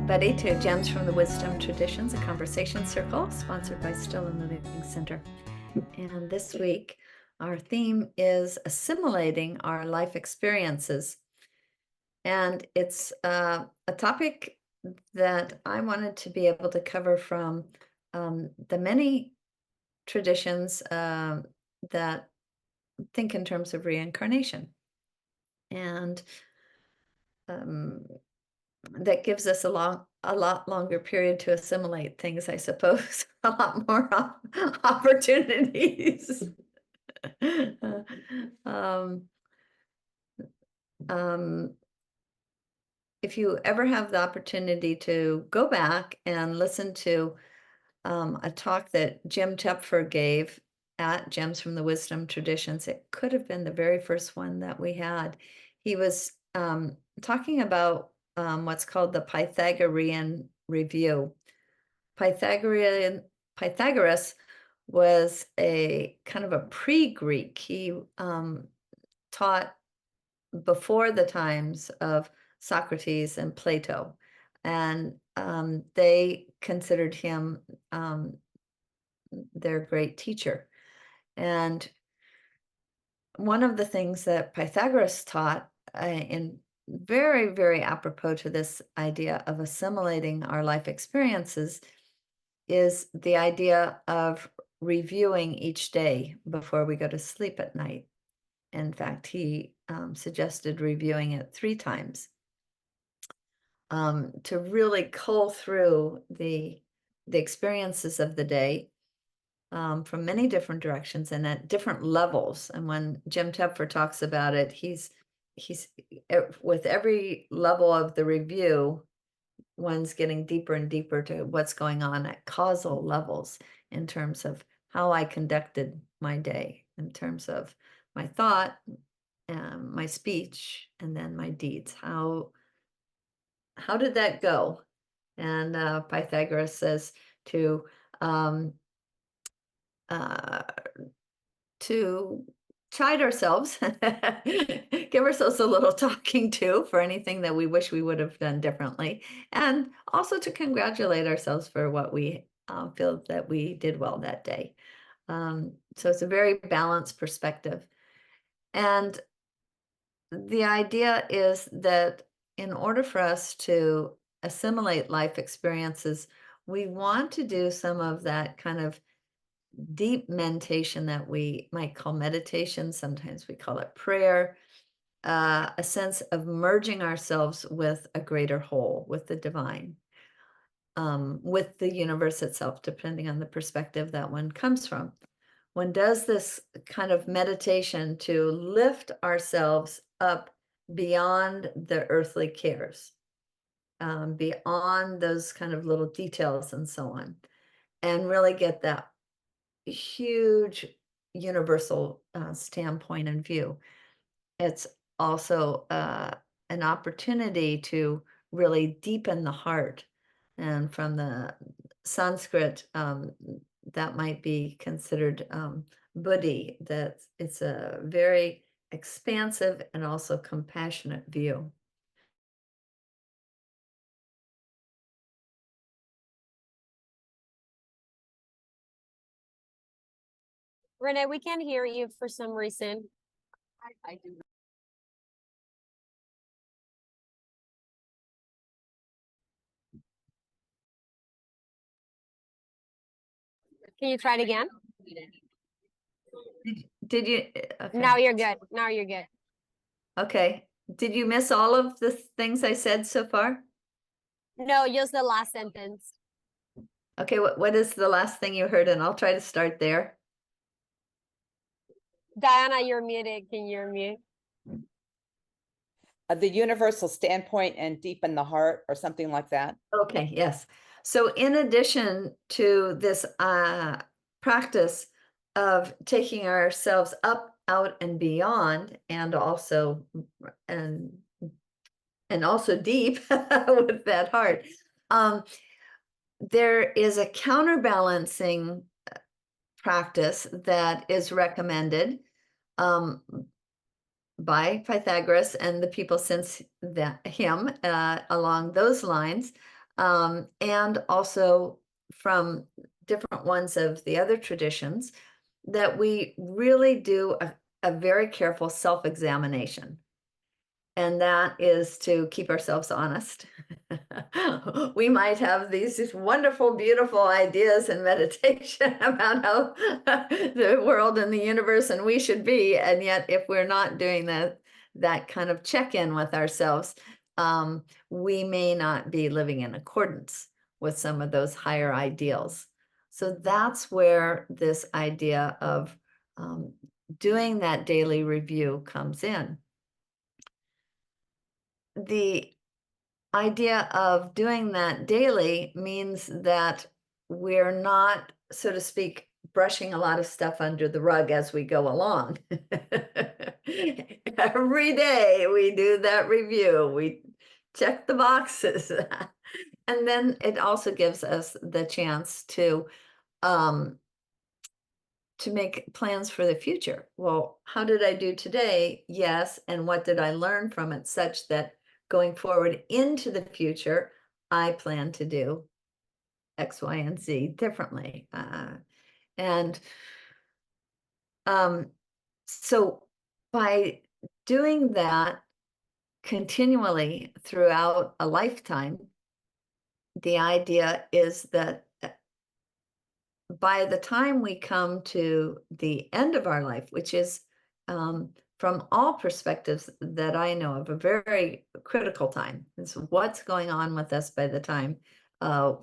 everybody, to Gems from the Wisdom Traditions, a conversation circle sponsored by Still in the Living Center. And this week, our theme is assimilating our life experiences. And it's a topic that I wanted to be able to cover from the many traditions that think in terms of reincarnation. And that gives us a lot longer period to assimilate things, I suppose, a lot more opportunities. If you ever have the opportunity to go back and listen to a talk that Jim Tepfer gave at Gems from the Wisdom Traditions, it could have been the very first one that we had. He was talking about what's called the Pythagorean review. Pythagoras was a kind of a pre-Greek. He taught before the times of Socrates and Plato, and they considered him their great teacher. And one of the things that Pythagoras taught in very, very apropos to this idea of assimilating our life experiences is the idea of reviewing each day before we go to sleep at night. In fact, he suggested reviewing it 3 times to really cull through the experiences of the day from many different directions and at different levels. And when Jim Tepfer talks about it, he's with every level of the review, one's getting deeper and deeper to what's going on at causal levels in terms of how I conducted my day, in terms of my thought, my speech, and then my deeds. How did that go? And Pythagoras says to chide ourselves, give ourselves a little talking to for anything that we wish we would have done differently, and also to congratulate ourselves for what we feel that we did well that day. So it's a very balanced perspective. And the idea is that in order for us to assimilate life experiences, we want to do some of that kind of deep meditation that we might call meditation. Sometimes we call it prayer, a sense of merging ourselves with a greater whole, with the divine, with the universe itself, depending on the perspective that one comes from. One does this kind of meditation to lift ourselves up beyond the earthly cares, beyond those kind of little details and so on, and really get that huge universal standpoint and view. It's also an opportunity to really deepen the heart. And from the Sanskrit, that might be considered buddhi, that it's a very expansive and also compassionate view. Renee, we can't hear you for some reason. I do. Can you try it again? Did you? Okay. Now you're good. Now you're good. Okay. Did you miss all of the things I said so far? No, just the last sentence. Okay, what is the last thing you heard? And I'll try to start there. Diana, you're muted. Can you mute? The universal standpoint and deepen the heart, or something like that. Okay, yes. So in addition to this practice of taking ourselves up, out, and beyond, and also deep with that heart, there is a counterbalancing practice that is recommended by Pythagoras and the people since him along those lines, and also from different ones of the other traditions, that we really do a very careful self-examination. And that is to keep ourselves honest. We might have these wonderful, beautiful ideas in meditation about how the world and the universe and we should be. And yet, if we're not doing that kind of check-in with ourselves, we may not be living in accordance with some of those higher ideals. So that's where this idea of doing that daily review comes in. The idea of doing that daily means that we're not, so to speak, brushing a lot of stuff under the rug as we go along. Every day we do that review, we check the boxes. And then it also gives us the chance to make plans for the future. Well, how did I do today? Yes. And what did I learn from it, such that going forward into the future, I plan to do X, Y, and Z differently. And so by doing that continually throughout a lifetime, the idea is that by the time we come to the end of our life, which is from all perspectives that I know of, a very critical time, is what's going on with us by the time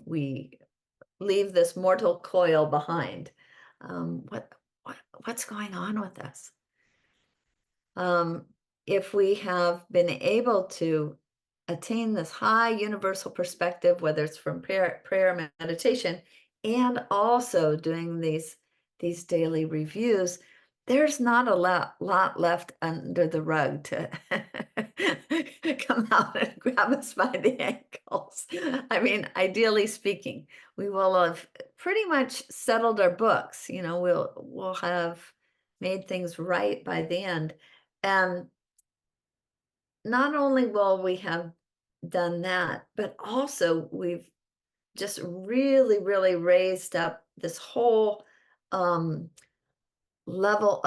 we leave this mortal coil behind. What's going on with us? If we have been able to attain this high universal perspective, whether it's from prayer meditation, and also doing these daily reviews, there's not a lot left under the rug to come out and grab us by the ankles. I mean, ideally speaking, we will have pretty much settled our books. You know, we'll have made things right by the end. And not only will we have done that, but also we've just really, really raised up this whole level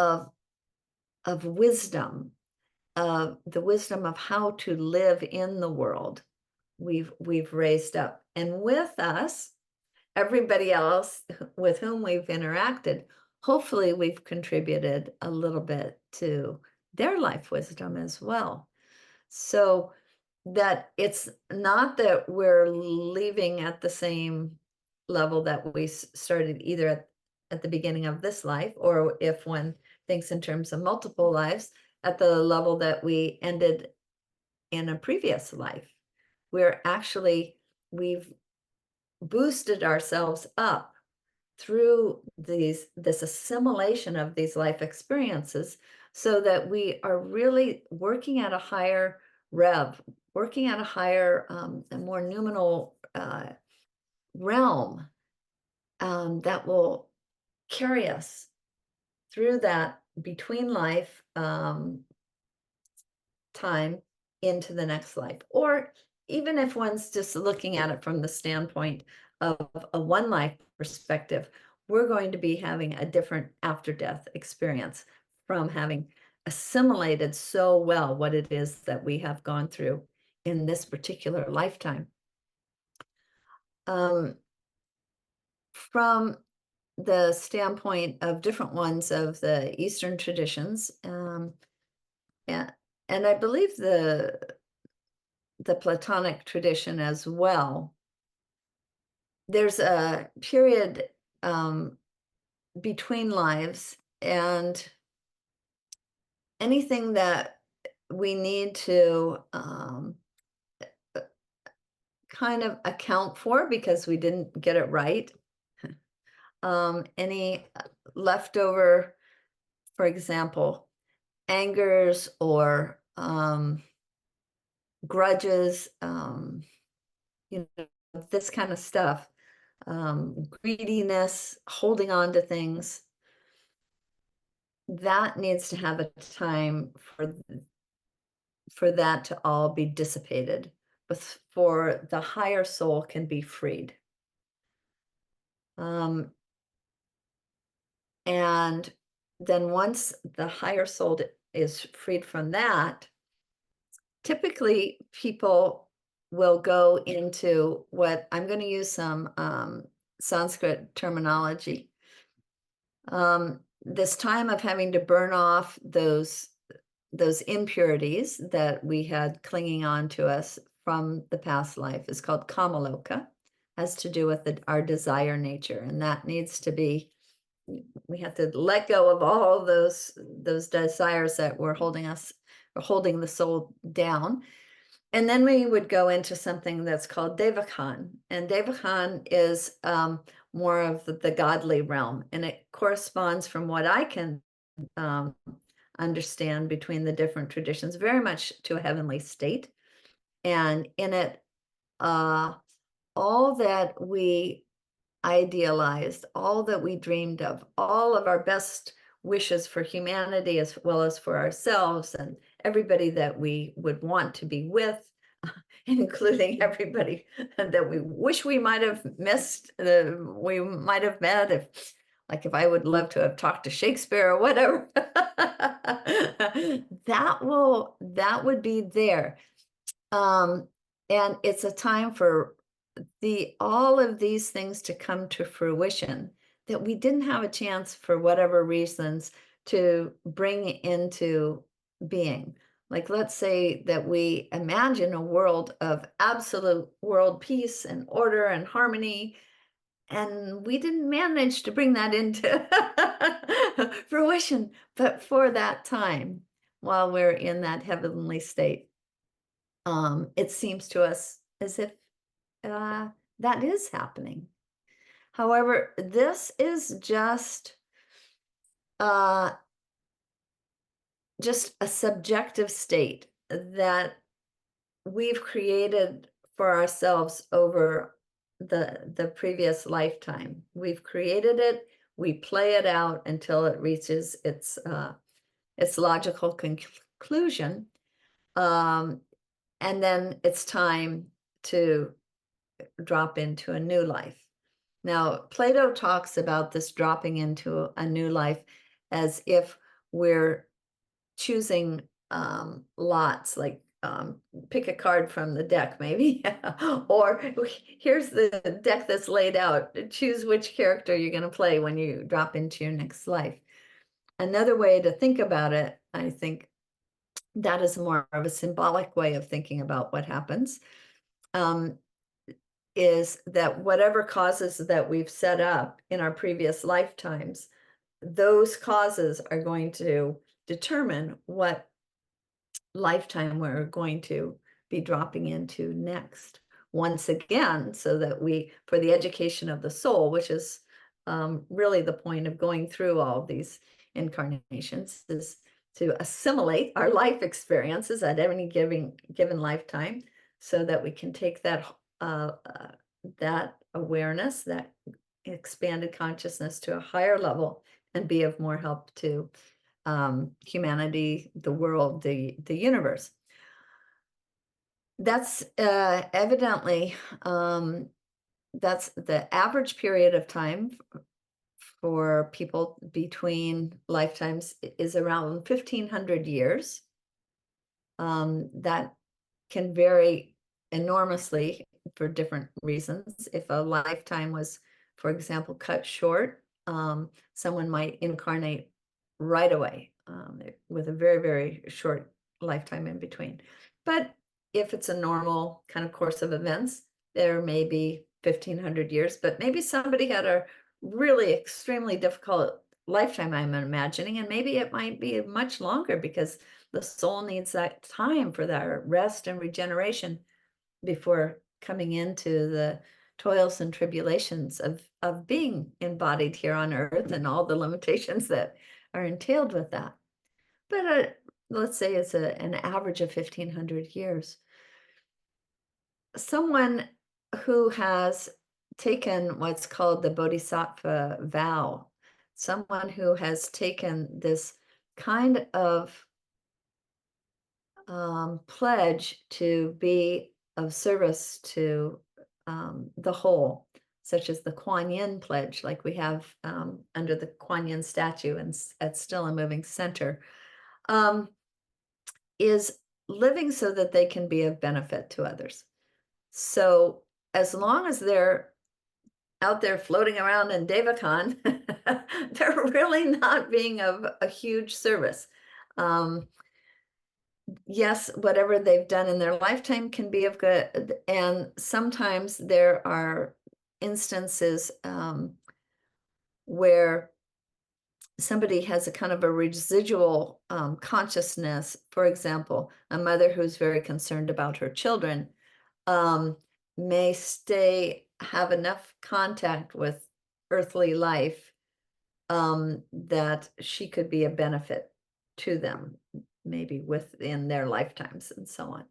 of wisdom, the wisdom of how to live in the world. We've raised up, and with us, everybody else with whom we've interacted, hopefully we've contributed a little bit to their life wisdom as well. So that it's not that we're leaving at the same level that we started either at the beginning of this life, or if one thinks in terms of multiple lives, at the level that we ended in a previous life. We've boosted ourselves up through this assimilation of these life experiences, so that we are really working at a higher rev, working at a higher, a more numinal realm that will carry us through that between life time into the next life. Or even if one's just looking at it from the standpoint of a one life perspective, we're going to be having a different after death experience from having assimilated so well what it is that we have gone through in this particular lifetime. From the standpoint of different ones of the Eastern traditions, and I believe the Platonic tradition as well, there's a period between lives, and anything that we need to kind of account for because we didn't get it right. Any leftover, for example, angers or grudges, you know, this kind of stuff, greediness, holding on to things, that needs to have a time for that to all be dissipated, before the higher soul can be freed. And then once the higher soul is freed from that, typically people will go into what I'm going to use some Sanskrit terminology. This time of having to burn off those impurities that we had clinging on to us from the past life is called kamaloka, has to do with our desire nature, and that needs to be, we have to let go of all those desires that were holding us, or holding the soul down. And then we would go into something that's called Devachan, and Devachan is more of the godly realm, and it corresponds, from what I can understand between the different traditions, very much to a heavenly state. And in it, all that we idealized, all that we dreamed of, all of our best wishes for humanity as well as for ourselves and everybody that we would want to be with, including everybody that we wish we might have missed, we might have met, if I would love to have talked to Shakespeare or whatever. that would be there. And it's a time for all of these things to come to fruition that we didn't have a chance, for whatever reasons, to bring into being. Like, let's say that we imagine a world of absolute world peace and order and harmony, and we didn't manage to bring that into fruition, but for that time, while we're in that heavenly state, it seems to us as if that is happening. However, this is just a subjective state that we've created for ourselves over the previous lifetime. We've created it, we play it out until it reaches its logical conclusion, and then it's time to drop into a new life. Now, Plato talks about this dropping into a new life as if we're choosing lots, like pick a card from the deck, maybe, or here's the deck that's laid out. Choose which character you're going to play when you drop into your next life. Another way to think about it, I think that is more of a symbolic way of thinking about what happens, is that whatever causes that we've set up in our previous lifetimes, those causes are going to determine what lifetime we're going to be dropping into next. Once again, so that for the education of the soul, which is really the point of going through all of these incarnations, is to assimilate our life experiences at any given lifetime, so that we can take that awareness, that expanded consciousness to a higher level, and be of more help to humanity, the world, the universe. That's evidently, that's the average period of time for people between lifetimes is around 1,500 years. That can vary enormously for different reasons. If a lifetime was, for example, cut short, someone might incarnate right away with a very, very short lifetime in between. But if it's a normal kind of course of events, there may be 1,500 years, but maybe somebody had a really extremely difficult lifetime, I'm imagining, and maybe it might be much longer, because the soul needs that time for that rest and regeneration before coming into the toils and tribulations of being embodied here on earth, and all the limitations that are entailed with that. But let's say it's an average of 1,500 years. Someone who has taken what's called the bodhisattva vow, someone who has taken this kind of pledge to be service to the whole, such as the Kuan Yin pledge, like we have under the Kuan Yin statue and at Still and Moving Center, is living so that they can be of benefit to others. So as long as they're out there floating around in Devachan, they're really not being of a huge service. Yes, whatever they've done in their lifetime can be of good, and sometimes there are instances where somebody has a kind of a residual consciousness. For example, a mother who's very concerned about her children may have enough contact with earthly life that she could be a benefit to them, maybe within their lifetimes and so on.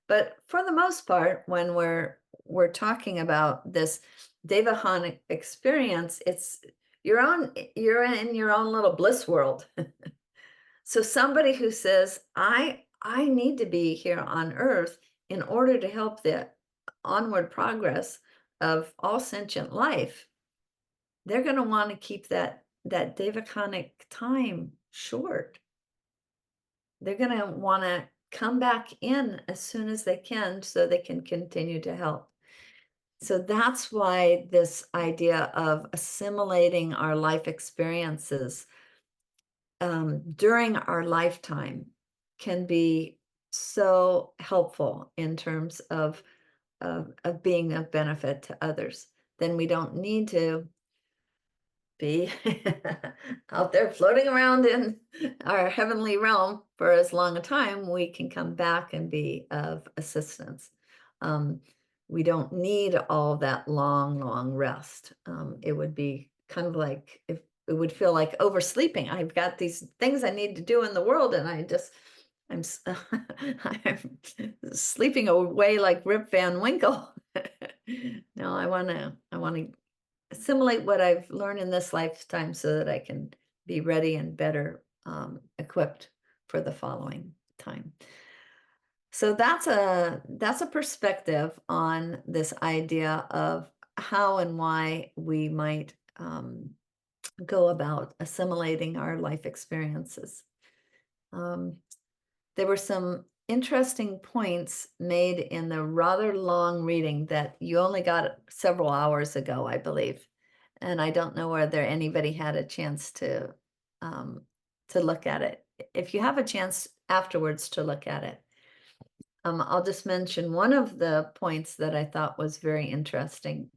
But for the most part, when we're talking about this Devahanic experience, you're in your own little bliss world. So somebody who says, I need to be here on earth in order to help the onward progress of all sentient life, they're going to want to keep that Devacanic time short. They're going to want to come back in as soon as they can so they can continue to help. So that's why this idea of assimilating our life experiences during our lifetime can be so helpful in terms of being of benefit to others. Then we don't need to be out there floating around in our heavenly realm for as long a time. We can come back and be of assistance. We don't need all that long rest. It would be kind of like, if it would feel like oversleeping. I've got these things I need to do in the world, and I'm sleeping away like Rip Van Winkle. No, I want to assimilate what I've learned in this lifetime so that I can be ready and better equipped for the following time. So that's a perspective on this idea of how and why we might go about assimilating our life experiences. There were some interesting points made in the rather long reading that you only got several hours ago, I believe. And I don't know whether anybody had a chance to look at it. If you have a chance afterwards to look at it, I'll just mention one of the points that I thought was very interesting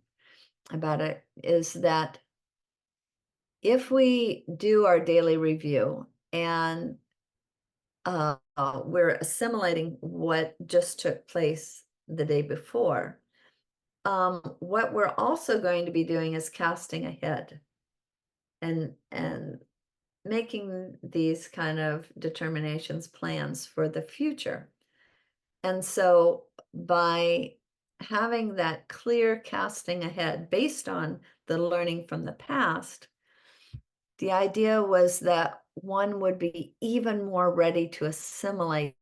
about it is that if we do our daily review and we're assimilating what just took place the day before, what we're also going to be doing is casting ahead and making these kind of determinations, plans for the future. And so by having that clear casting ahead based on the learning from the past, the idea was that one would be even more ready to assimilate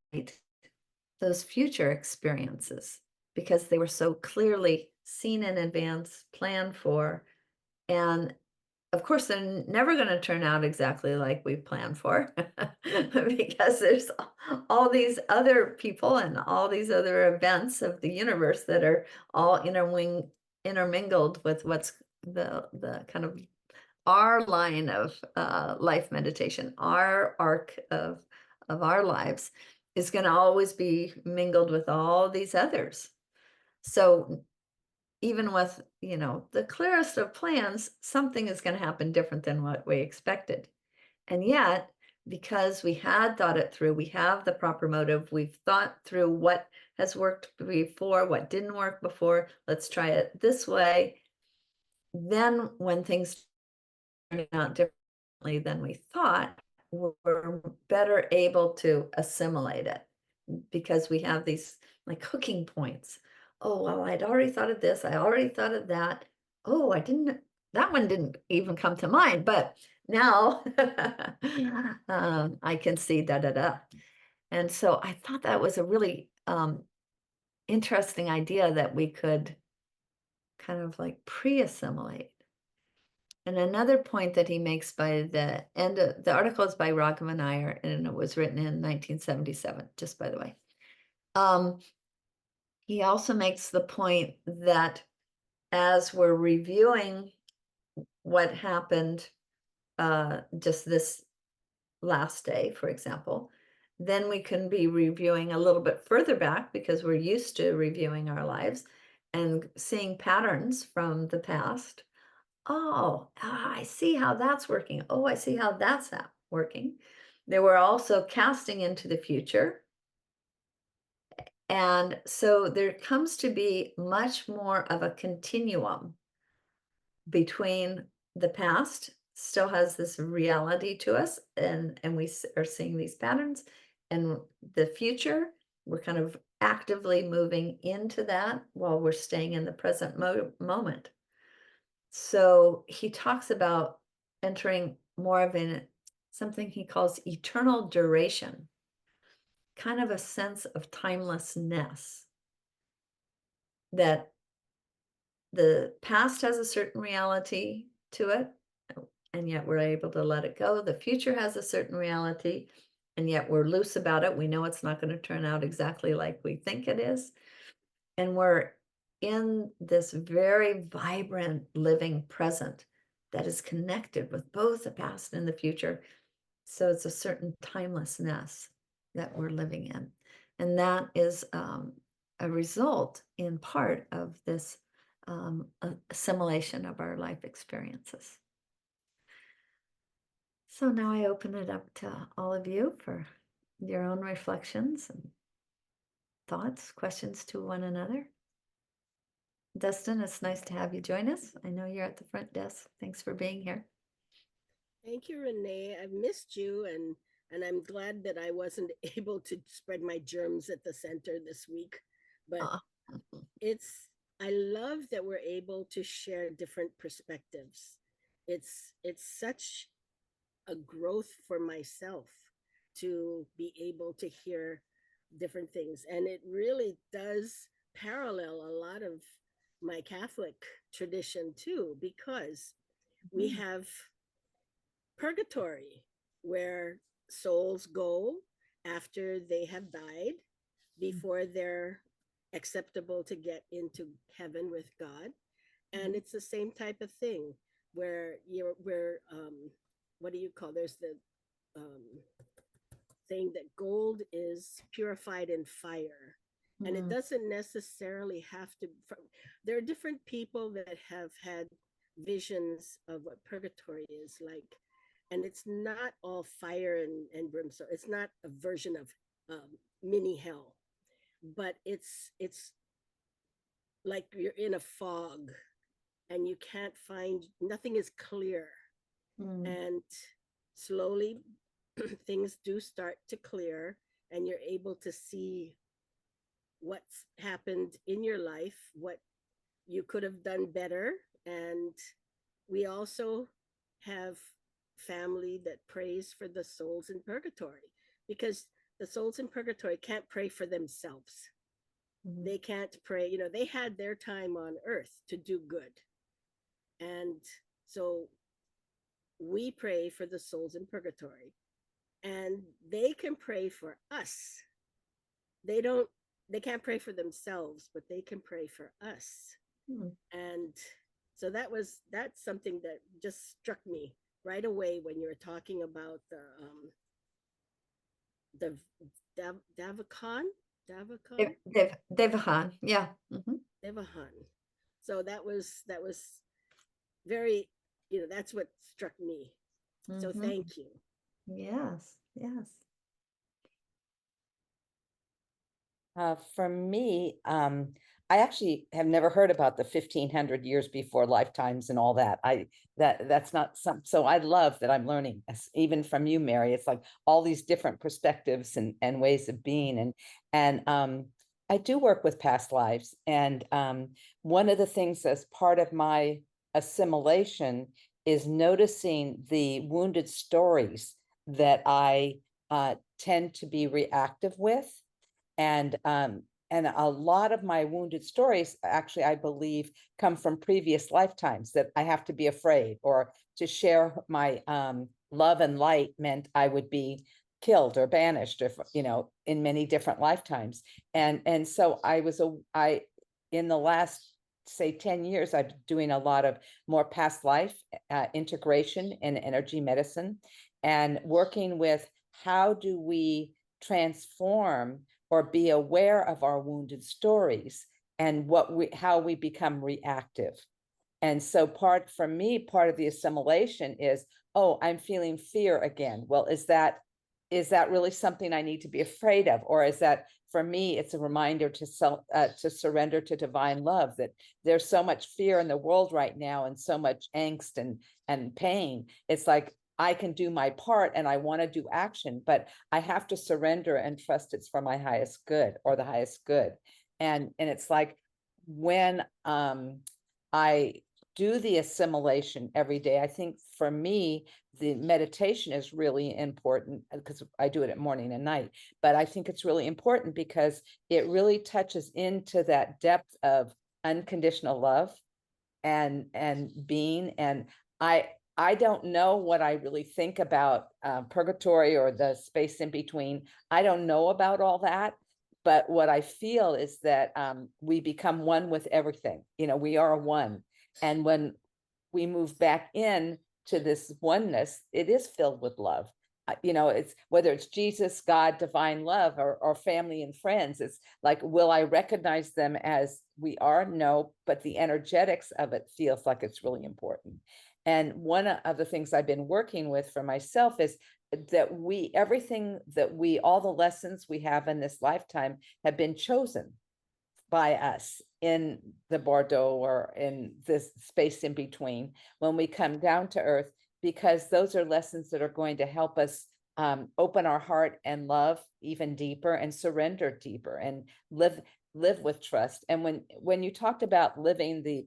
those future experiences because they were so clearly seen in advance, planned for, and of course, they're never going to turn out exactly like we planned for because there's all these other people and all these other events of the universe that are all intermingled with what's the kind of our line of life meditation, our arc of our lives is going to always be mingled with all these others. So even with, the clearest of plans, something is going to happen different than what we expected. And yet, because we had thought it through, we have the proper motive, we've thought through what has worked before, what didn't work before, let's try it this way. Then when things turn out differently than we thought, we're better able to assimilate it because we have these like hooking points. Oh, well, I'd already thought of this. I already thought of that. Oh, that one didn't even come to mind, but now I can see da. And so I thought that was a really interesting idea that we could kind of like pre-assimilate. And another point that he makes by the end of the article is by Raghavan Iyer, and it was written in 1977, just by the way. He also makes the point that as we're reviewing what happened just this last day, for example, then we can be reviewing a little bit further back because we're used to reviewing our lives and seeing patterns from the past. Oh, I see how that's working. Oh, I see how that's working. They were also casting into the future. And so there comes to be much more of a continuum between the past still has this reality to us, and we are seeing these patterns, and the future, we're kind of actively moving into that while we're staying in the present moment. So he talks about entering more of something he calls eternal duration, kind of a sense of timelessness, that the past has a certain reality to it, and yet we're able to let it go. The future has a certain reality, and yet we're loose about it. We know it's not going to turn out exactly like we think it is. And we're in this very vibrant living present that is connected with both the past and the future. So it's a certain timelessness that we're living in. And that is a result in part of this assimilation of our life experiences. So now I open it up to all of you for your own reflections and thoughts, questions to one another. Dustin, it's nice to have you join us. I know you're at the front desk. Thanks for being here. Thank you, Renee. I've missed you, and I'm glad that I wasn't able to spread my germs at the center this week. But I love that we're able to share different perspectives. It's such a growth for myself to be able to hear different things, and it really does parallel a lot of my Catholic tradition too, because we have purgatory, where souls go after they have died, before they're acceptable to get into heaven with God. And it's the same type of thing where what do you call, there's the saying that gold is purified in fire. And it doesn't necessarily have to, there are different people that have had visions of what purgatory is like. And it's not all fire and brimstone. It's not a version of mini hell, but it's like you're in a fog and you can't find, nothing is clear. And slowly things do start to clear, and you're able to see what's happened in your life, what you could have done better. And we also have family that prays for the souls in purgatory, because the souls in purgatory can't pray for themselves. They can't pray, they had their time on earth to do good. And so we pray for the souls in purgatory, and they can pray for us. They can't pray for themselves, but they can pray for us. And so that's something that just struck me right away when you were talking about the Devakan. Devakan, yeah. Devahan. So that was very, that's what struck me. So thank you. Yes, yes. For me, I actually have never heard about the 1500 years before lifetimes and all that. That's not some. So I love that I'm learning, even from you, Mary. It's like all these different perspectives and ways of being, and I do work with past lives, and one of the things as part of my assimilation is noticing the wounded stories that I tend to be reactive with. And a lot of my wounded stories, actually, I believe, come from previous lifetimes, that I have to be afraid, or to share my love and light meant I would be killed or banished, if in many different lifetimes. And so I in the last, say, 10 years, I've been doing a lot of more past life integration in energy medicine, and working with how do we transform or be aware of our wounded stories, and how we become reactive. And so for me, part of the assimilation is, oh, I'm feeling fear again. Well, is that really something I need to be afraid of? Or is that, for me, it's a reminder to surrender to divine love, that there's so much fear in the world right now, and so much angst and pain. It's like, I can do my part and I want to do action, but I have to surrender and trust it's for my highest good, or the highest good. And it's like, when I do the assimilation every day, I think for me, the meditation is really important, because I do it at morning and night. But I think it's really important because it really touches into that depth of unconditional love and being. And I don't know what I really think about purgatory or the space in between. I don't know about all that. But what I feel is that we become one with everything. We are one. And when we move back in to this oneness, it is filled with love. It's whether it's Jesus, God, divine love, or family and friends. It's like, will I recognize them as we are? No, but the energetics of it feels like it's really important. And one of the things I've been working with for myself is that all the lessons we have in this lifetime have been chosen by us in the Bordeaux, or in this space in between, when we come down to earth, because those are lessons that are going to help us open our heart and love even deeper, and surrender deeper, and live with trust. And when you talked about living the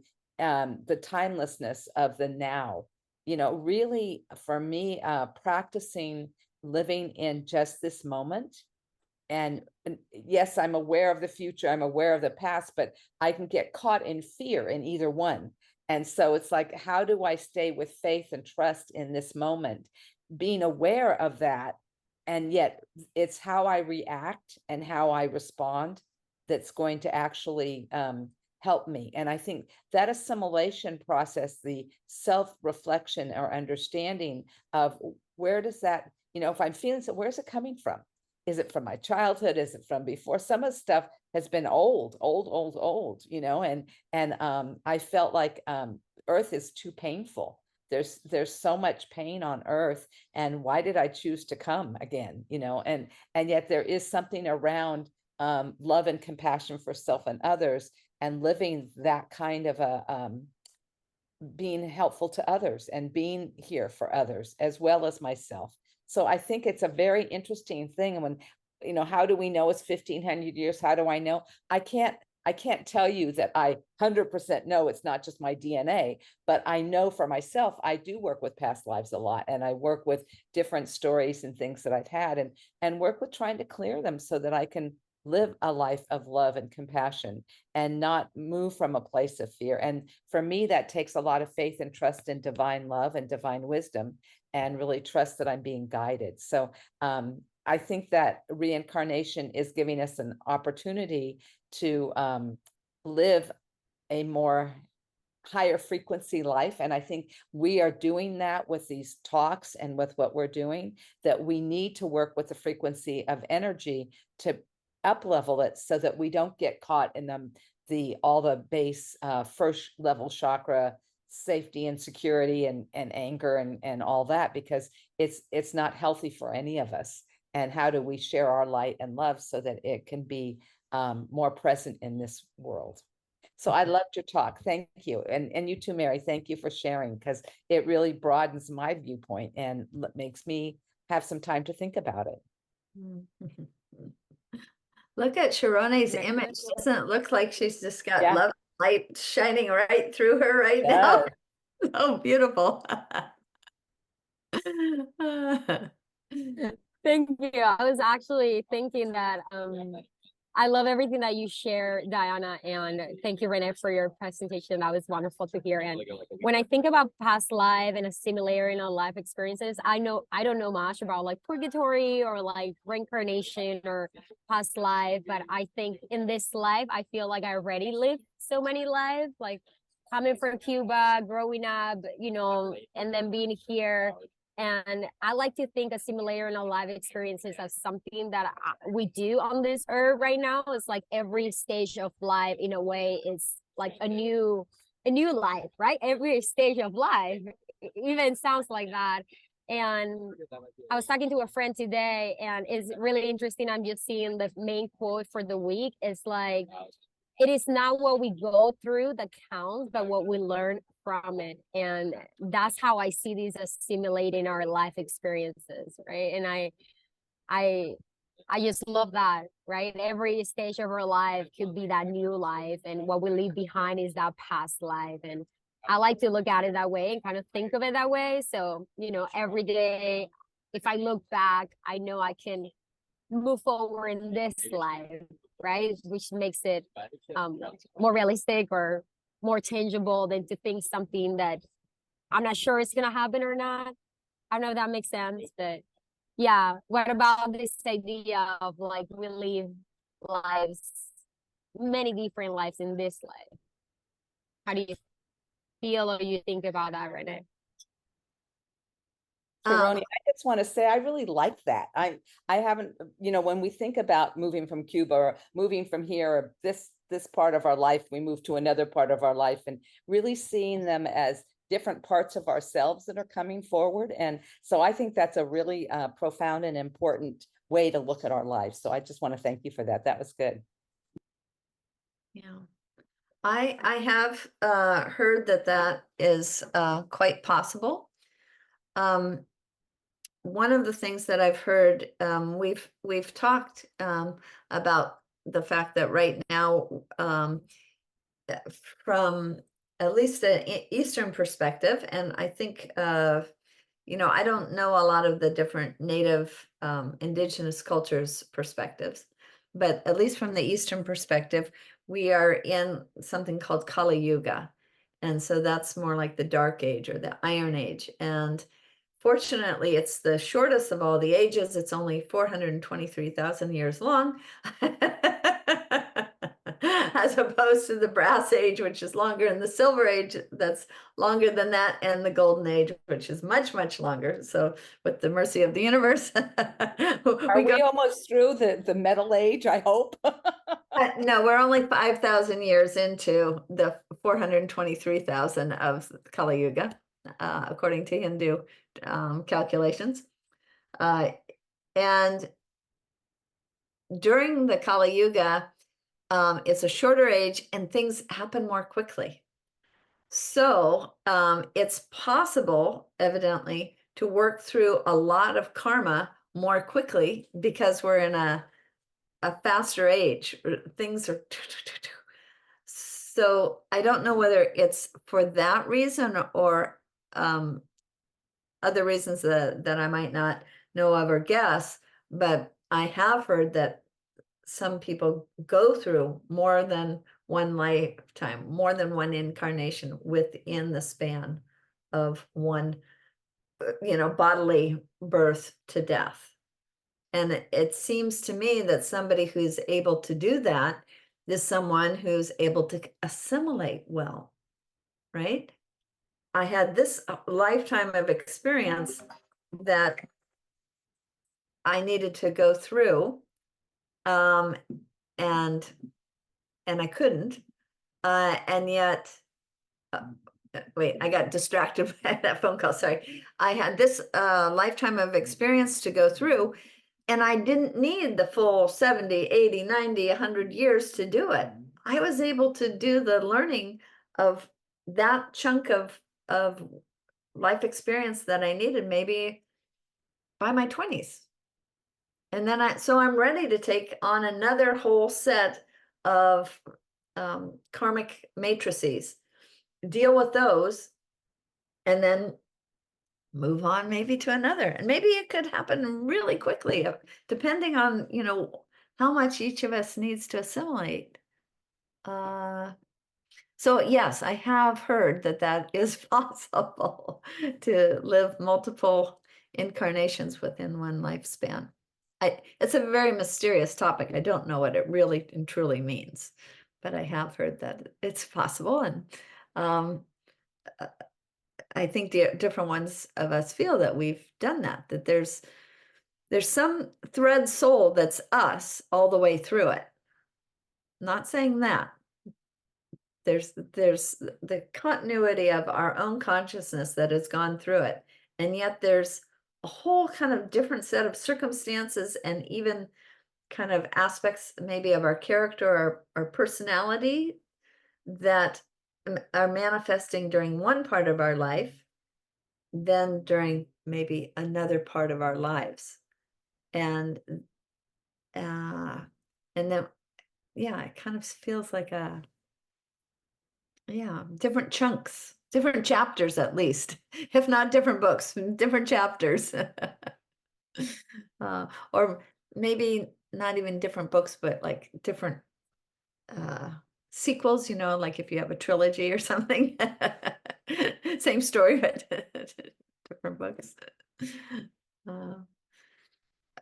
timelessness of the now, really, for me, practicing living in just this moment. And yes, I'm aware of the future, I'm aware of the past, but I can get caught in fear in either one. And so it's like, how do I stay with faith and trust in this moment, being aware of that? And yet it's how I react and how I respond that's going to actually help me. And I think that assimilation process, the self-reflection or understanding of where does that, if I'm feeling so, where's it coming from? Is it from my childhood? Is it from before? Some of the stuff has been old, and I felt like Earth is too painful. There's so much pain on Earth, and why did I choose to come again? And yet there is something around love and compassion for self and others, and living that kind of a being helpful to others, and being here for others as well as myself. So I think it's a very interesting thing. When, how do we know it's 1500 years? How do I know? I can't tell you that I 100% know it's not just my DNA, but I know for myself, I do work with past lives a lot, and I work with different stories and things that I've had, and work with trying to clear them so that I can live a life of love and compassion, and not move from a place of fear. And for me, that takes a lot of faith and trust in divine love and divine wisdom, and really trust that I'm being guided. So I think that reincarnation is giving us an opportunity to live a more higher frequency life. And I think we are doing that with these talks and with what we're doing, that we need to work with the frequency of energy to up level it, so that we don't get caught in all the base first level chakra safety and security and anger and all that, because it's not healthy for any of us. And how do we share our light and love so that it can be more present in this world? So I loved your talk. Thank you. And you too, Mary. Thank you for sharing, because it really broadens my viewpoint and makes me have some time to think about it. Look at Sharone's image. Doesn't it look like she's just got Yeah. love light shining right through her right now? Oh, beautiful. Thank you. I was actually thinking that I love everything that you share, Diana, and thank you, Renee, for your presentation. That was wonderful to hear. And when I think about past life and assimilating our life experiences, I don't know much about like purgatory or like reincarnation or past life, but I think in this life, I feel like I already lived so many lives, like coming from Cuba, growing up, and then being here. And I like to think assimilating our life experiences as something that we do on this earth right now. It's like every stage of life, in a way, is like a new life, right? Every stage of life even sounds like that. And I was talking to a friend today, and it's really interesting. I'm just seeing the main quote for the week. It's like, it is not what we go through that counts, but what we learn from it. And that's how I see these assimilating our life experiences, right? And I just love that, right? Every stage of our life could be that new life, and what we leave behind is that past life. And I like to look at it that way and kind of think of it that way. So, every day, if I look back, I know I can move forward in this life, right? Which makes it more realistic or more tangible than to think something that I'm not sure it's gonna happen or not. I don't know if that makes sense, but yeah. What about this idea of like we live lives, many different lives in this life? How do you feel or you think about that, Renee? Ronnie, I just want to say I really like that. I haven't, when we think about moving from Cuba or moving from here, or this part of our life, we move to another part of our life, and really seeing them as different parts of ourselves that are coming forward. And so I think that's a really profound and important way to look at our lives. So I just want to thank you for that. That was good. Yeah. I have heard that is quite possible. One of the things that I've heard, we've talked about the fact that right now, from at least an Eastern perspective, and I think I don't know a lot of the different native indigenous cultures' perspectives, but at least from the Eastern perspective, we are in something called Kali Yuga. And so that's more like the Dark Age or the Iron Age. And fortunately, it's the shortest of all the ages. It's only 423,000 years long, as opposed to the Brass Age, which is longer, and the Silver Age that's longer than that, and the Golden Age, which is much, much longer. So with the mercy of the universe, Are we almost through the Metal Age, I hope? No, we're only 5,000 years into the 423,000 of Kali Yuga, according to Hindu calculations. And during the Kali Yuga, it's a shorter age and things happen more quickly. So it's possible, evidently, to work through a lot of karma more quickly because we're in a faster age. Things are so I don't know whether it's for that reason or other reasons that I might not know of or guess, but I have heard that some people go through more than one lifetime, more than one incarnation within the span of one, bodily birth to death. And it seems to me that somebody who's able to do that is someone who's able to assimilate well, right? I had this lifetime of experience that I needed to go through, and I couldn't, and yet, wait, I got distracted by that phone call. Sorry. I had this lifetime of experience to go through, and I didn't need the full 70, 80, 90, 100 years to do it. I was able to do the learning of that chunk of life experience that I needed maybe by my 20s. And then so I'm ready to take on another whole set of karmic matrices, deal with those, and then move on maybe to another. And maybe it could happen really quickly, depending on, how much each of us needs to assimilate. So yes, I have heard that that is possible to live multiple incarnations within one lifespan. It's a very mysterious topic. I don't know what it really and truly means, but I have heard that it's possible, and um, uh, I think the different ones of us feel that we've done that. That there's some thread soul that's us all the way through it. Not saying that. There's the continuity of our own consciousness that has gone through it, and yet there's a whole kind of different set of circumstances and even kind of aspects maybe of our character or our personality that are manifesting during one part of our life, then during maybe another part of our lives. And and then yeah, it kind of feels like a yeah, different chunks, different chapters at least, if not different books, different chapters. Or maybe not even different books, but like different uh, sequels, you know, like if you have a trilogy or something. Same story, but different books.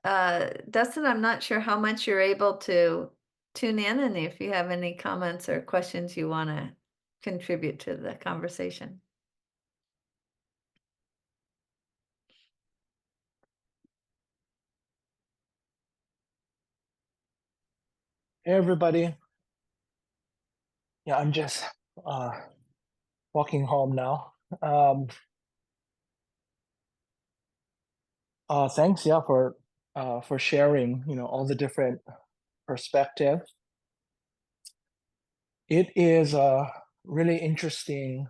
Uh, Dustin, I'm not sure how much you're able to tune in, and if you have any comments or questions you want to contribute to the conversation. Hey everybody. Yeah, I'm just walking home now. Thanks, yeah, for sharing, you know, all the different perspectives. It is a really interesting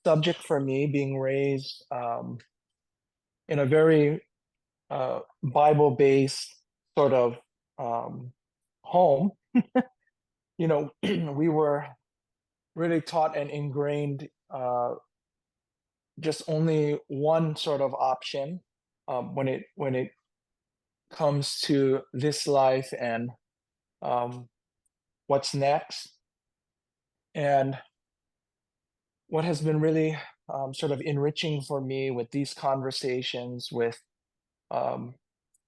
subject for me, being raised in a very Bible-based sort of home. You know, we were really taught and ingrained just only one sort of option when it comes to this life and what's next. And what has been really sort of enriching for me with these conversations, with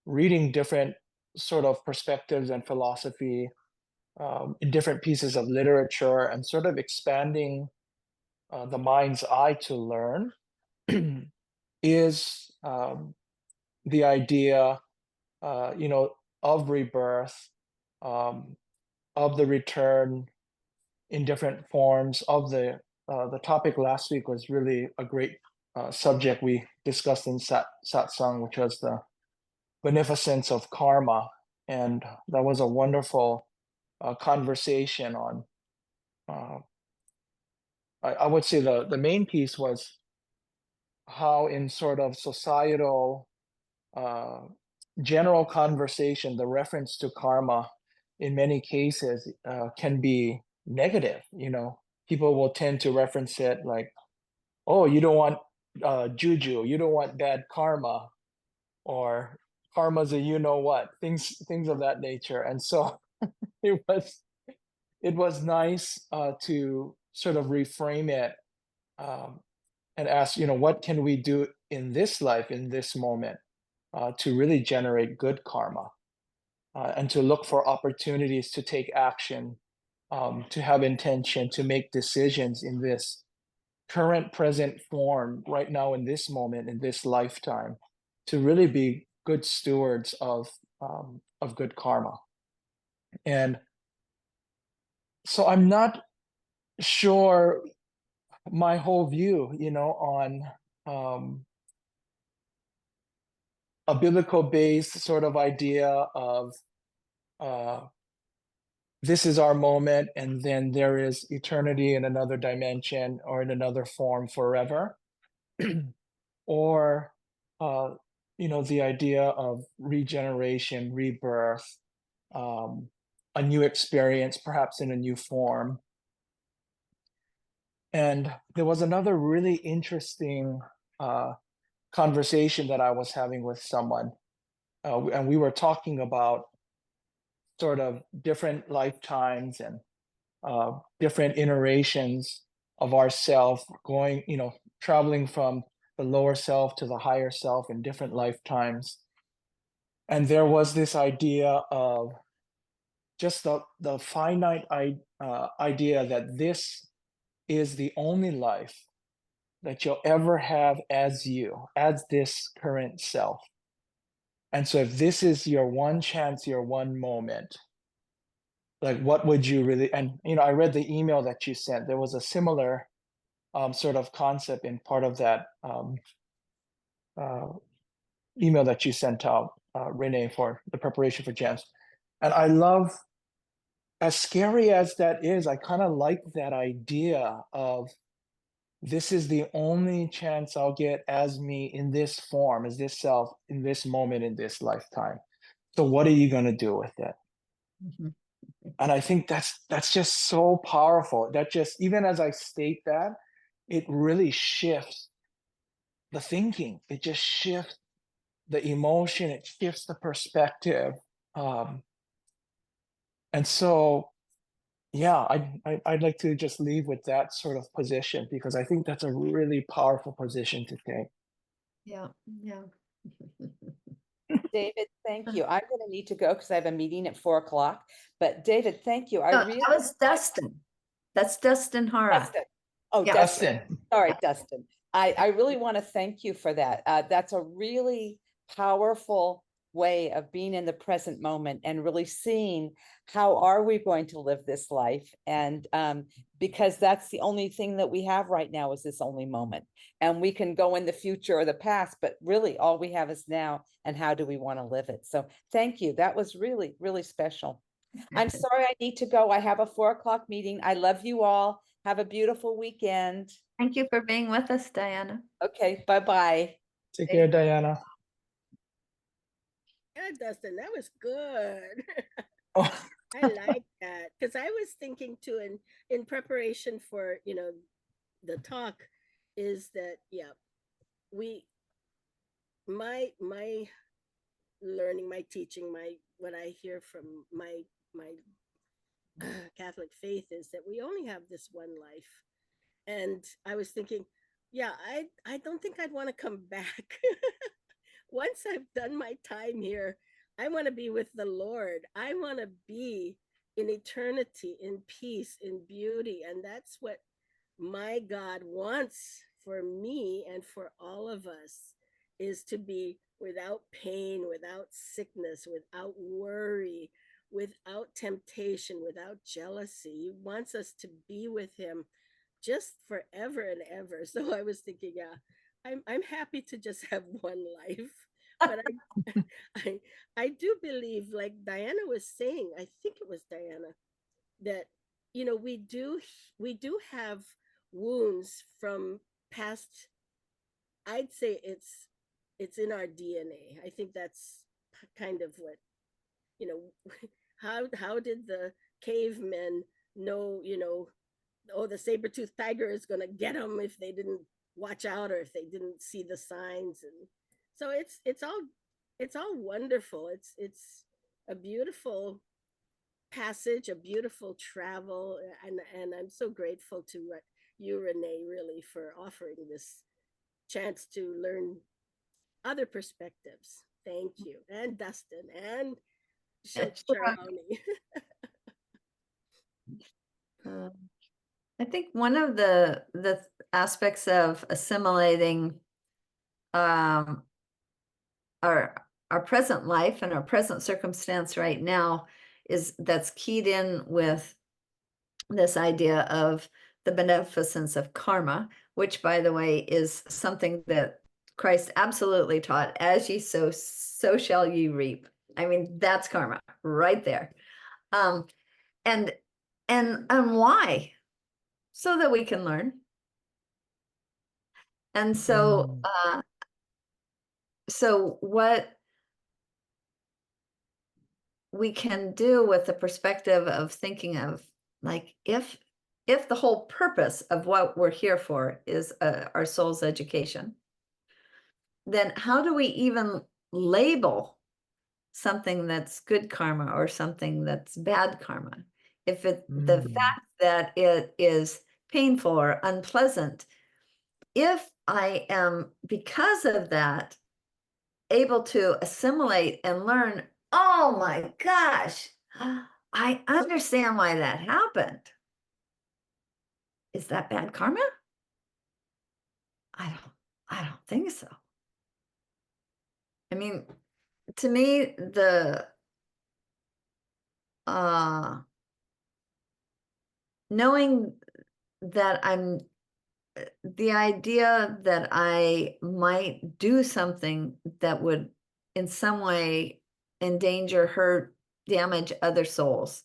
reading different sort of perspectives and philosophy in different pieces of literature, and sort of expanding the mind's eye to learn, is the idea, you know, of rebirth, of the return in different forms. Of the topic last week was really a great subject we discussed in satsang, which was the beneficence of karma, and that was a wonderful conversation on. I would say the main piece was how in sort of societal general conversation, the reference to karma in many cases can be negative. You know, people will tend to reference it like, oh, you don't want juju, you don't want bad karma, or karma's a you know what, things of that nature. And so it was nice to sort of reframe it and ask, you know, what can we do in this life, in this moment, to really generate good karma, and to look for opportunities to take action, to have intention, to make decisions in this current present form right now, in this moment, in this lifetime, to really be good stewards of good karma. And so I'm not sure my whole view, you know, on a biblical based sort of idea of this is our moment, and then there is eternity in another dimension or in another form forever. Or you know, the idea of regeneration, rebirth, a new experience, perhaps in a new form. And there was another really interesting conversation that I was having with someone, and we were talking about sort of different lifetimes and different iterations of ourself going, traveling from the lower self to the higher self in different lifetimes. And there was this idea of just the finite idea that this is the only life that you'll ever have as you, as this current self. And so if this is your one chance, your one moment, like what would you really, and I read the email that you sent. There was a similar sort of concept in part of that email that you sent out, Renee, for the preparation for gems. And I love, as scary as that is, I kind of like that idea of this is the only chance I'll get as me in this form, as this self, in this moment, in this lifetime. So what are you going to do with it? Mhm. And I think that's just so powerful. That just, even as I state that, it really shifts the thinking. It just shifts the emotion. It shifts the perspective. And so, yeah, I'd like to just leave with that sort of position, because I think that's a really powerful position to take. Yeah, yeah. David, thank you. I'm going to need to go because I have a meeting at 4 o'clock. But David, thank you. I No, really that was Dustin. That's Dustin Hara. Dustin. Oh, Yeah. Dustin. Dustin. Sorry, Dustin. I really want to thank you for that. That's a really powerful way of being in the present moment and really seeing how are we going to live this life. And because that's the only thing that we have right now is this only moment. And we can go in the future or the past, but really all we have is now, and how do we want to live it? So thank you. That was really, really special. I'm sorry I need to go. I have a 4 o'clock meeting. I love you all. Have a beautiful weekend. Thank you for being with us, Diana. Okay, bye-bye. Take care, Diana. Yeah, Dustin, that was good. Oh, I like that because I was thinking too, in preparation for the talk, is that we my learning, my teaching, what I hear from my Catholic faith is that we only have this one life, and I was thinking, yeah, I don't think I'd want to come back. Once I've done my time here, I want to be with the Lord. I want to be in eternity, in peace, in beauty. And that's what my God wants for me and for all of us, is to be without pain, without sickness, without worry, without temptation, without jealousy. He wants us to be with him just forever and ever. So I was thinking, yeah, I'm happy to just have one life. But I do believe, like Diana was saying, I think it was Diana, that we do have wounds from past. I'd say it's in our DNA. I think that's kind of what, you know how did the cavemen know, oh, the saber-toothed tiger is going to get them if they didn't watch out, or if they didn't see the signs. And so it's all wonderful. It's a beautiful passage, a beautiful travel. And I'm so grateful to you, Renee, really, for offering this chance to learn other perspectives. Thank you. And Dustin and Sharoni. I think one of the aspects of assimilating our present life and our present circumstance right now is that's keyed in with this idea of the beneficence of karma, which, by the way, is something that Christ absolutely taught. As ye sow, so shall ye reap. I mean, that's karma right there. And why? So that we can learn. And so so what we can do with the perspective of thinking of, like, if the whole purpose of what we're here for is our soul's education, then how do we even label something that's good karma or something that's bad karma. If the fact that it is painful or unpleasant, if I am, because of that, able to assimilate and learn, oh my gosh, I understand why that happened. Is that bad karma? I don't think so. I mean, to me, knowing that the idea that I might do something that would in some way endanger, hurt, damage other souls,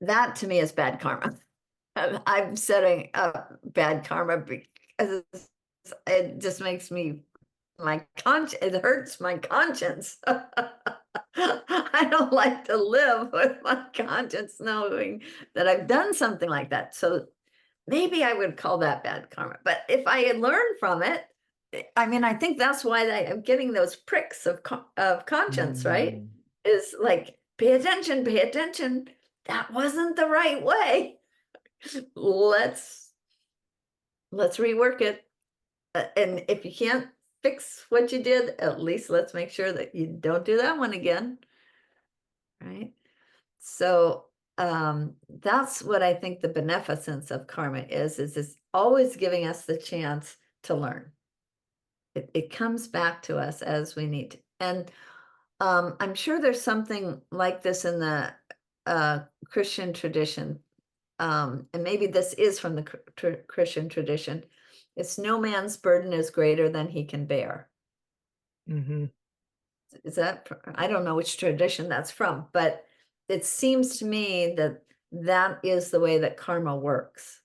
that to me is bad karma. I'm setting up bad karma because it just makes me, it hurts my conscience. I don't like to live with my conscience knowing that I've done something like that. So maybe I would call that bad karma. But if I had learned from it, I mean, I think that's why I'm getting those pricks of conscience, right? Is like, pay attention, pay attention. That wasn't the right way. Let's rework it. And if you can't fix what you did, at least let's make sure that you don't do that one again. Right? So that's what I think the beneficence of karma is it's always giving us the chance to learn. It comes back to us as we need to. And I'm sure there's something like this in the Christian tradition. And maybe this is from the Christian tradition. It's no man's burden is greater than he can bear. Is that, I don't know which tradition that's from, but it seems to me that that is the way that karma works.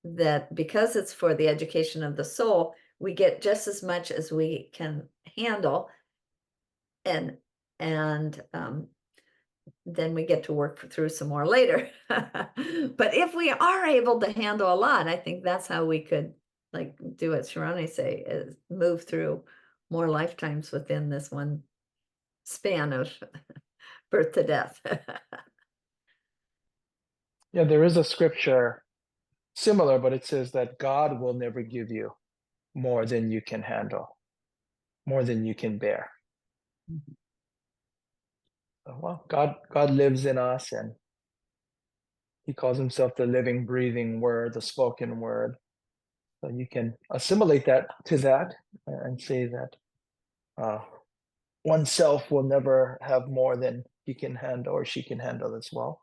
That because it's for the education of the soul, we get just as much as we can handle, and then we get to work through some more later. But if we are able to handle a lot, I think that's how we could like do what Sharani say, is move through more lifetimes within this one span of birth to death. Yeah, there is a scripture similar, but it says that God will never give you more than you can handle, more than you can bear. Well, God lives in us, and he calls himself the living, breathing word, the spoken word. So you can assimilate that to that and say that oneself will never have more than he can handle or she can handle as well.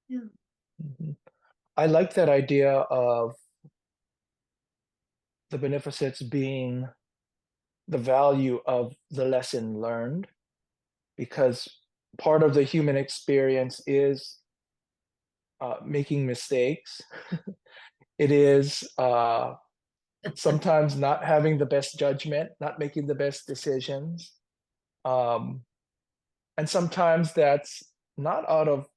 Yeah. I like that idea of the beneficence being the value of the lesson learned, because part of the human experience is making mistakes. It is sometimes not having the best judgment, not making the best decisions. And sometimes that's not out of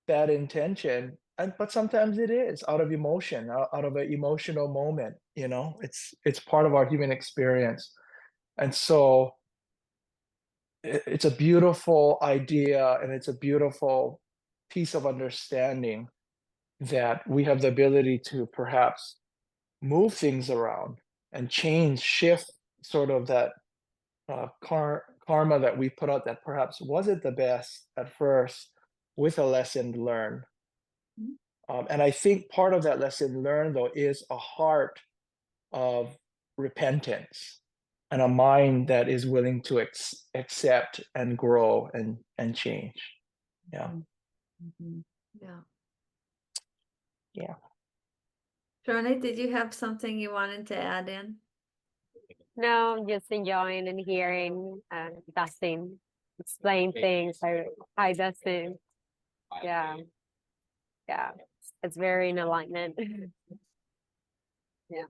bad intention, but sometimes it is out of emotion, out of an emotional moment. It's part of our human experience. And so it's a beautiful idea, and it's a beautiful piece of understanding that we have the ability to perhaps move things around and shift sort of that karma that we put out that perhaps wasn't the best at first, with a lesson learned. And I think part of that lesson learned, though, is a heart of repentance and a mind that is willing to accept and grow and change. Yeah. Yeah. Yeah. Shirley, did you have something you wanted to add in? No, I'm just enjoying and hearing Dustin explain things. Hi, Dustin. Yeah. Yeah. It's very in alignment. Yeah.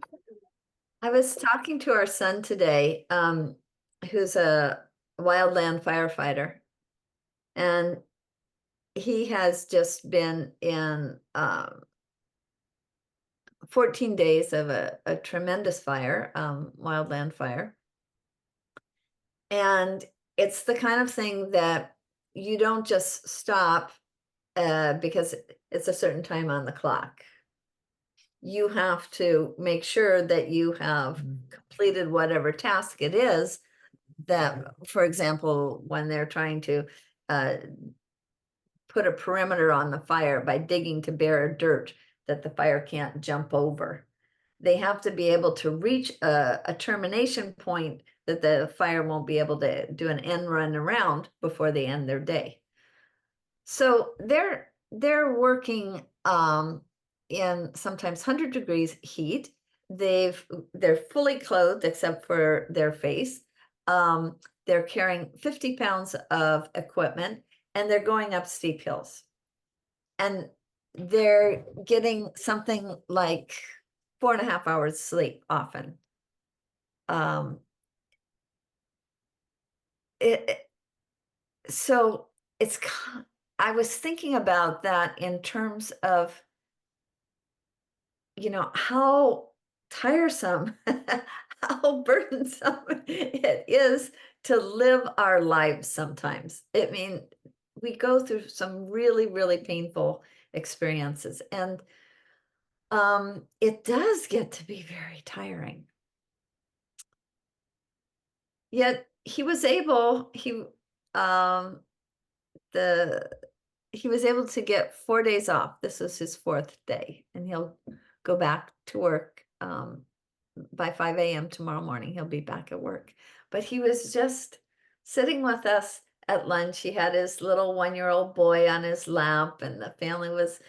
I was talking to our son today, who's a wildland firefighter, and he has just been in 14 days of a tremendous fire, wildland fire. And it's the kind of thing that you don't just stop because it's a certain time on the clock. You have to make sure that you have completed whatever task it is that, for example, when they're trying to put a perimeter on the fire by digging to bare dirt that the fire can't jump over. They have to be able to reach a termination point that the fire won't be able to do an end run around before they end their day. So they're working in sometimes 100 degrees heat. They're fully clothed except for their face. They're carrying 50 pounds of equipment, and they're going up steep hills. And they're getting something like 4.5 hours sleep often. So it's, I was thinking about that in terms of, you know, how tiresome, how burdensome it is to live our lives sometimes. I mean, we go through some really, really painful experiences, and it does get to be very tiring. Yet he was able, he was able to get 4 days off. This was his 4th day, and he'll go back to work by 5 a.m. tomorrow morning. He'll be back at work. But he was just sitting with us at lunch. He had his little 1-year-old boy on his lap, and the family was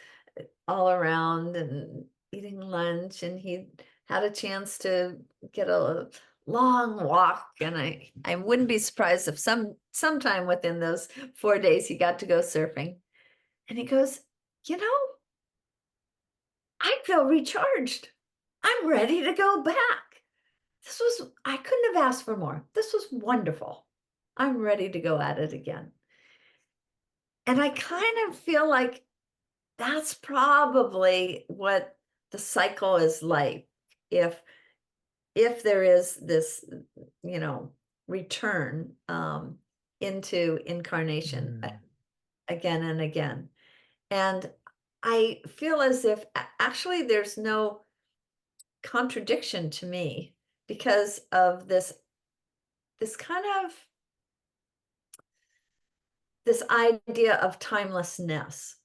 all around and eating lunch, and he had a chance to get a long walk. And I wouldn't be surprised if sometime within those 4 days he got to go surfing. And he goes, you know, I feel recharged. I'm ready to go back. I couldn't have asked for more. This was wonderful. I'm ready to go at it again. And I kind of feel like that's probably what the cycle is like. If there is this, you know, return into incarnation again and again. And I feel as if actually there's no contradiction to me because of this kind of this idea of timelessness.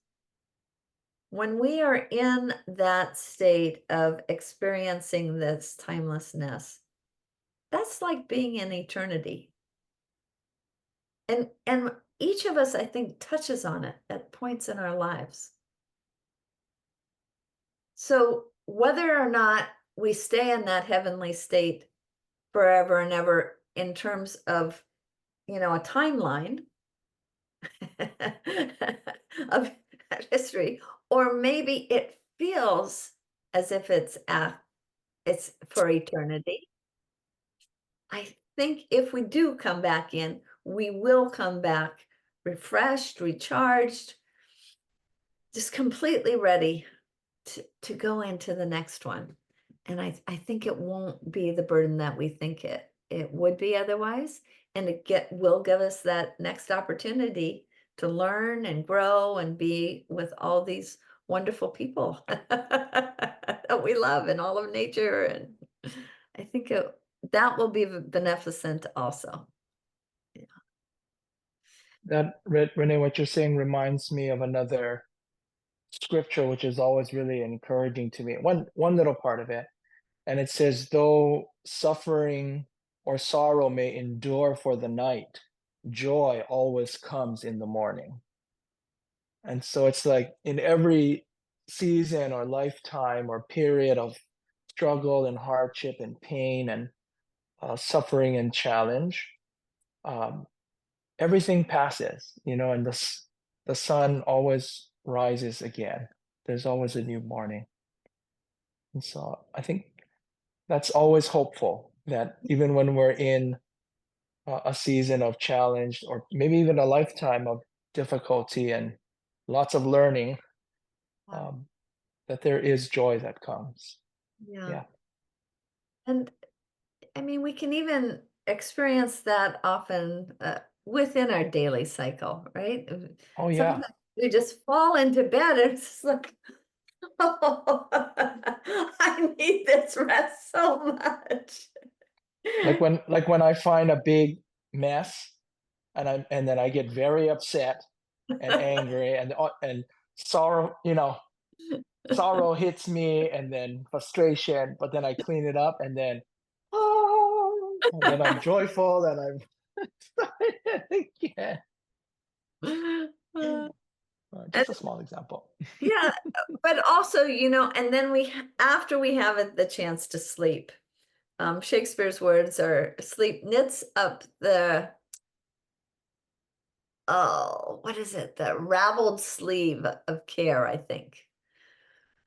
When we are in that state of experiencing this timelessness, that's like being in eternity. And each of us, I think, touches on it at points in our lives. So whether or not we stay in that heavenly state forever and ever in terms of, you know, a timeline of history, or maybe it feels as if it's for eternity. I think if we do come back in, we will come back refreshed, recharged, just completely ready to go into the next one. And I think it won't be the burden that we think it would be otherwise. And will give us that next opportunity to learn and grow and be with all these wonderful people that we love in all of nature. And I think that will be beneficent also. Yeah. That, Renee, what you're saying reminds me of another scripture, which is always really encouraging to me. One little part of it, and it says, though suffering or sorrow may endure for the night, joy always comes in the morning. And so it's like in every season or lifetime or period of struggle and hardship and pain and suffering and challenge, everything passes, you know, and the sun always rises again. There's always a new morning. And so I think that's always hopeful, that even when we're in a season of challenge, or maybe even a lifetime of difficulty and lots of learning, that there is joy that comes. Yeah. Yeah. And I mean, we can even experience that often within our daily cycle, right? Oh yeah. Sometimes we just fall into bed and it's just like, oh, I need this rest so much. Like when I find a big mess and then I get very upset and angry and sorrow, sorrow hits me and then frustration, but then I clean it up and then and then I'm joyful and I'm started again. Just a small example. Yeah, but also, and then after we have the chance to sleep, Shakespeare's words are sleep knits up what is it? The raveled sleeve of care, I think.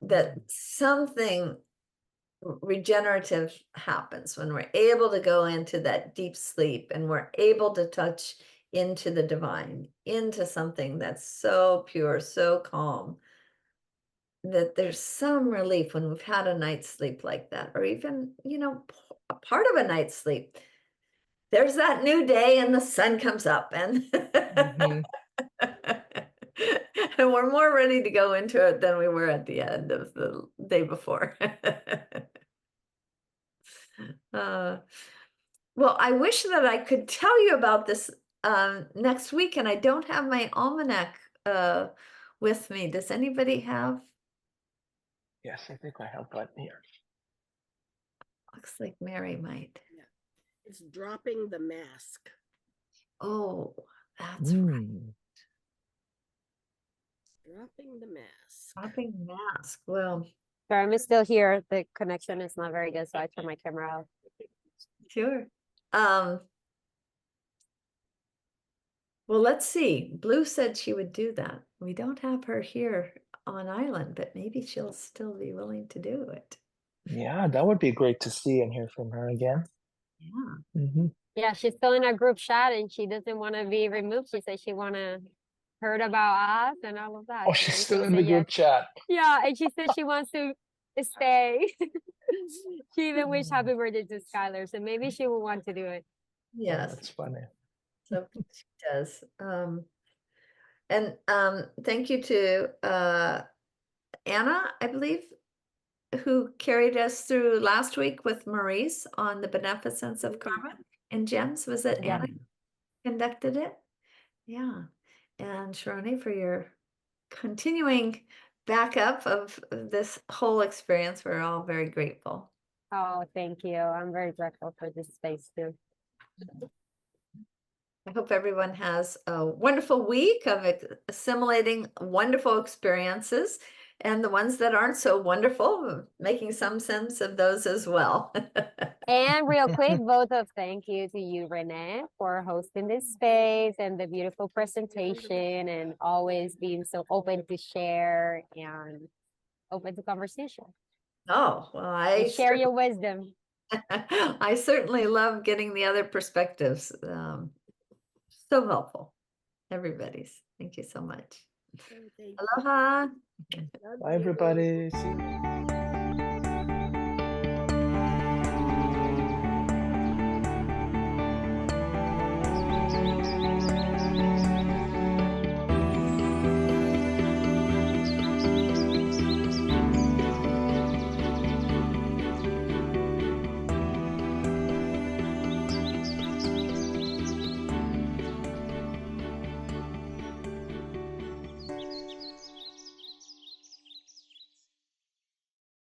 That something regenerative happens when we're able to go into that deep sleep and we're able to touch into the divine, into something that's so pure, so calm, that there's some relief when we've had a night's sleep like that, or even, a part of a night's sleep. There's that new day and the sun comes up and Mhm. and we're more ready to go into it than we were at the end of the day before. Well, I wish that I could tell you about this next week, and I don't have my almanac with me. Does anybody have? Yes, I think I have one here. Looks like Mary might. Yeah. It's dropping the mask. Oh, that's right. Dropping the mask. Dropping mask. Well, Sorry, I'm still here. The connection is not very good, so I turn my camera off. sure. Well, let's see. Blue said she would do that. We don't have her here on island, but maybe she'll still be willing to do it. Yeah, that would be great to see and hear from her again. Yeah. Mhm. Yeah, she's still in our group chat and she doesn't want to be removed. She said she want to heard about us and all of that. Oh, So she's she still in said the yes. group chat. Yeah, and she said she wants to stay. She even wished happy birthday to Skylar, so maybe she will want to do it. Oh, Yes. that's funny. So she does. And thank you to Anna, I believe, who carried us through last week with Maurice on the beneficence of karma and gems. Was it Yeah. Anna conducted it? Yeah. And Sharoni, for your continuing backup of this whole experience. We're all very grateful. Oh, thank you. I'm very grateful for this space too. I hope everyone has a wonderful week of assimilating wonderful experiences, and the ones that aren't so wonderful, making some sense of those as well. And real quick, both of thank you to you, Renee, for hosting this space and the beautiful presentation and always being so open to share and open to conversation. Oh, well, I And share your wisdom. I certainly love getting the other perspectives. So helpful. Everybody's. Thank you so much. Thank you. Aloha. Love Bye, you. everybody. See you.